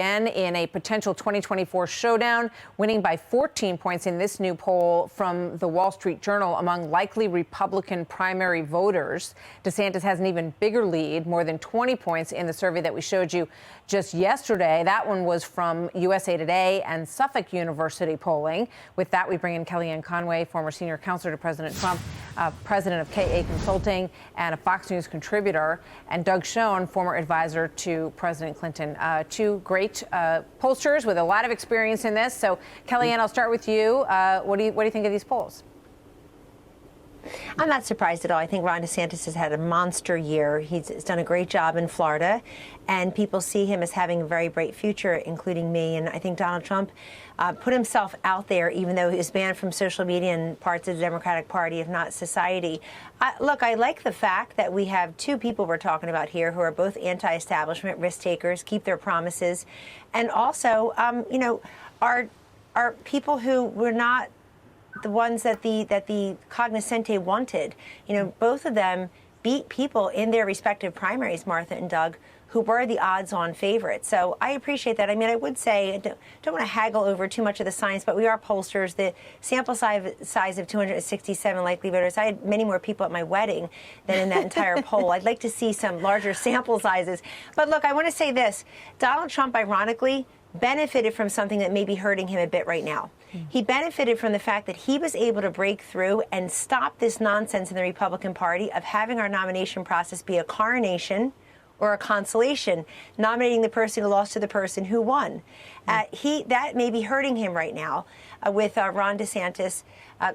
in a potential 2024 showdown, winning by 14 points in this new poll from the Wall Street Journal among likely Republican primary voters. DeSantis has an even bigger lead, more than 20 points in the survey that we showed you just yesterday. That one was from USA Today and Suffolk University polling. With that, we bring in Kellyanne Conway, former senior counselor to President Trump, president of KA Consulting and a Fox News contributor, and Doug Schoen, former advisor to President Clinton. Two great pollsters with a lot of experience in this. So, Kellyanne, I'll start with you. What do you think of these polls? I'm not surprised at all. I think Ron DeSantis has had a monster year. He's done a great job in Florida, and people see him as having a very bright future, including me. And I think Donald Trump put himself out there, even though he was banned from social media and parts of the Democratic Party, if not society. Look, I like the fact that we have two people we're talking about here who are both anti-establishment, risk takers, keep their promises, and also, are people who were not the ones that the cognoscente wanted. Both of them beat people in their respective primaries, Martha and Doug, who were the odds-on favorites. So I appreciate that. I mean, I would say, I don't want to haggle over too much of the science, but we are pollsters. The sample size of 267 likely voters, I had many more people at my wedding than in that entire poll. I'd like to see some larger sample sizes. But look, I want to say this. Donald Trump, ironically, benefited from something that may be hurting him a bit right now. He benefited from the fact that he was able to break through and stop this nonsense in the Republican Party of having our nomination process be a coronation or a consolation, nominating the person who lost to the person who won. That may be hurting him right now with Ron DeSantis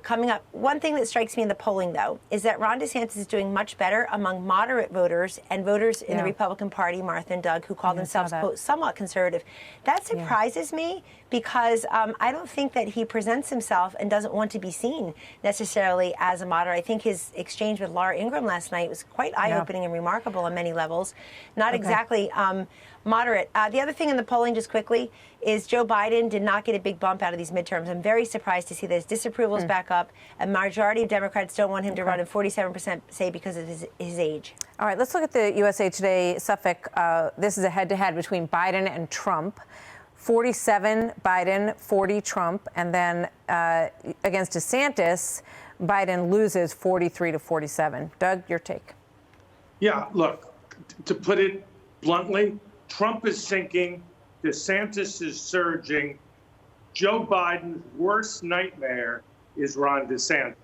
coming up. One thing that strikes me in the polling, though, is that Ron DeSantis is doing much better among moderate voters and voters in the Republican Party, Martha and Doug, who call themselves, quote, somewhat conservative. That surprises me because I don't think that he presents himself and doesn't want to be seen necessarily as a moderate. I think his exchange with Laura Ingraham last night was quite eye-opening and remarkable on many levels. Not exactly moderate. The other thing in the polling, just quickly, is Joe Biden did not get a big bump out of these midterms. I'm very surprised to see that his disapproval is back up. A majority of Democrats don't want him to run, and 47% say because of his age. All right, let's look at the USA Today Suffolk. This is a head-to-head between Biden and Trump. 47 Biden, 40 Trump, and then against DeSantis, Biden loses 43 to 47. Doug, your take. Yeah, look, to put it bluntly, Trump is sinking, DeSantis is surging. Joe Biden's worst nightmare is Ron DeSantis.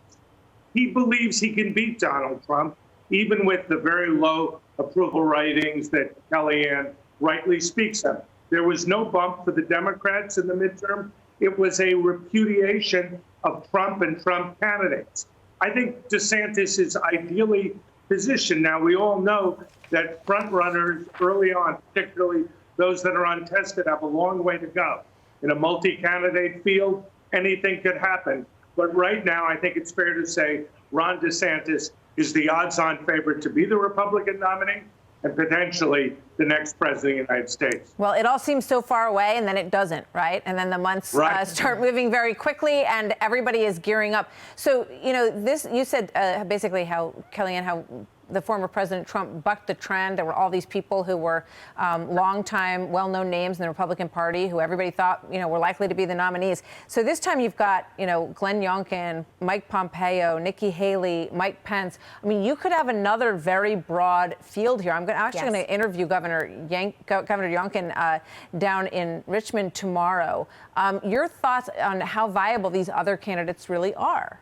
He believes he can beat Donald Trump, even with the very low approval ratings that Kellyanne rightly speaks of. There was no bump for the Democrats in the midterm. It was a repudiation of Trump and Trump candidates. I think DeSantis is ideally positioned. Now, we all know that front runners early on, particularly those that are untested, have a long way to go. In a multi-candidate field, anything could happen. But right now, I think it's fair to say Ron DeSantis is the odds-on favorite to be the Republican nominee and potentially the next president of the United States. Well, it all seems so far away, and then it doesn't, right? And then the months start moving very quickly, and everybody is gearing up. So, this, you said basically how, Kellyanne, how the former President Trump bucked the trend. There were all these people who were longtime, well-known names in the Republican Party who everybody thought, were likely to be the nominees. So this time you've got, Glenn Youngkin, Mike Pompeo, Nikki Haley, Mike Pence. I mean, you could have another very broad field here. I'm actually going to interview Governor Youngkin down in Richmond tomorrow. Your thoughts on how viable these other candidates really are?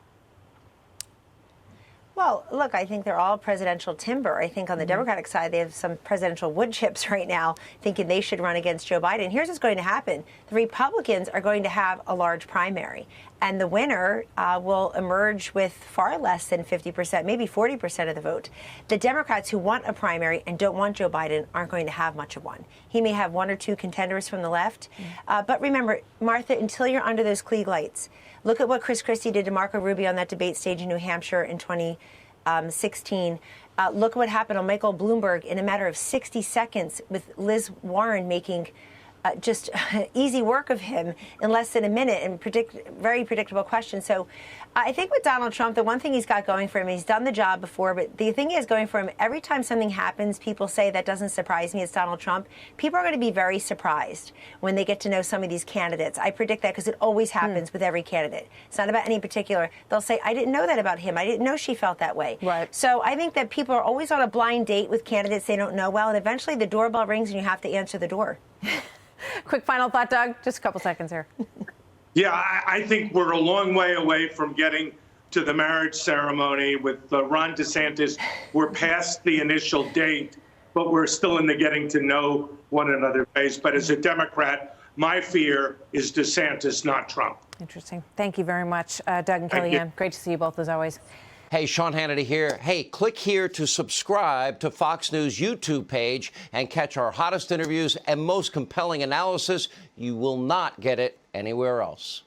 Well, look, I think they're all presidential timber. I think on the Democratic side, they have some presidential wood chips right now, thinking they should run against Joe Biden. Here's what's going to happen. The Republicans are going to have a large primary, and the winner will emerge with far less than 50%, maybe 40% of the vote. The Democrats who want a primary and don't want Joe Biden aren't going to have much of one. He may have one or two contenders from the left. But remember, Martha, until you're under those Klieg lights, look at what Chris Christie did to Marco Rubio on that debate stage in New Hampshire in 2016. Look what happened on Michael Bloomberg in a matter of 60 seconds with Liz Warren making just easy work of him in less than a minute and very predictable questions. So I think with Donald Trump, the one thing he's got going for him, he's done the job before, but the thing he has going for him, every time something happens, people say that doesn't surprise me, it's Donald Trump. People are going to be very surprised when they get to know some of these candidates. I predict that because it always happens with every candidate. It's not about any particular. They'll say, I didn't know that about him. I didn't know she felt that way. Right. So I think that people are always on a blind date with candidates they don't know well, and eventually the doorbell rings and you have to answer the door. Quick final thought, Doug. Just a couple seconds here. Yeah, I think we're a long way away from getting to the marriage ceremony with Ron DeSantis. We're past the initial date, but we're still in the getting to know one another phase. But as a Democrat, my fear is DeSantis, not Trump. Interesting. Thank you very much, Doug and Kellyanne. Great to see you both, as always. Hey, Sean Hannity here. Hey, click here to subscribe to Fox News YouTube page and catch our hottest interviews and most compelling analysis. You will not get it anywhere else.